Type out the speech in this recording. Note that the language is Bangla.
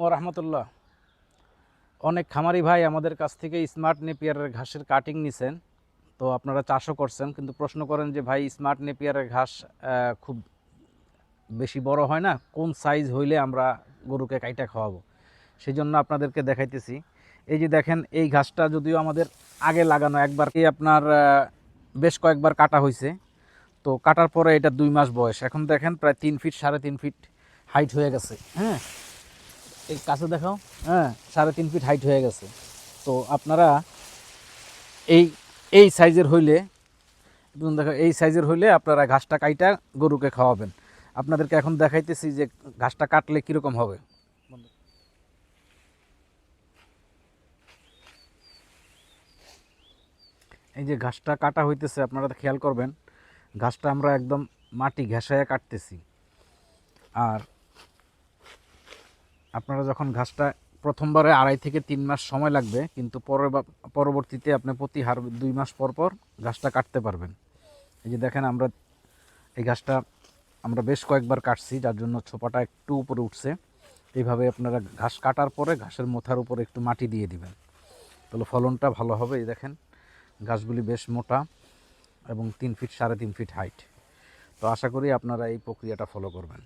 ও রহমতুল্লাহ। অনেক খামারি ভাই আমাদের কাছ থেকে স্মার্ট নেপিয়ারের ঘাসের কাটিং নিছেন, তো আপনারা চাষও করছেন, কিন্তু প্রশ্ন করেন যে ভাই স্মার্ট নেপিয়ারের ঘাস খুব বেশি বড় হয় না, কোন সাইজ হইলে আমরা গরুকে কাইটা খাওয়াবো। সেই জন্য আপনাদেরকে দেখাইতেছি। এই যে দেখেন, এই ঘাসটা যদিও আমাদের আগে লাগানো, একবার কি আপনার বেশ কয়েকবার কাটা হয়েছে। তো কাটার পরে এটা 2 মাস বয়স, এখন দেখেন প্রায় 3 ফিট 3.5 ফিট হাইট হয়ে গেছে। হ্যাঁ, এই কাছে দেখাও। হ্যাঁ, 3.5 ফিট হাইট হয়ে গেছে। তো আপনারা এই এই সাইজের হইলে, দেখো এই সাইজের হইলে আপনারা ঘাসটা কাইটা গরুকে খাওয়াবেন। আপনাদেরকে এখন দেখাইতেছি যে ঘাসটা কাটলে কীরকম হবে। এই যে ঘাসটা কাটা হইতেছে, আপনারা খেয়াল করবেন, ঘাসটা আমরা একদম মাটি ঘেঁষাইয়া কাটতেছি। আর আপনারা যখন ঘাসটা প্রথমবারে 2.5 থেকে 3 মাস সময় লাগবে, কিন্তু পরবর্তীতে আপনি প্রতি 2 মাস পর পর ঘাসটা কাটতে পারবেন। এই যে দেখেন, আমরা এই ঘাসটা আমরা বেশ কয়েকবার কাটছি, যার জন্য ছোপাটা একটু উপরে উঠছে। এইভাবে আপনারা ঘাস কাটার পরে ঘাসের মোথার উপরে একটু মাটি দিয়ে দিবেন, তাহলে ফলনটা ভালো হবে। এই দেখেন, ঘাসগুলি বেশ মোটা এবং 3 ফিট 3.5 ফিট হাইট। তো আশা করি আপনারা এই প্রক্রিয়াটা ফলো করবেন।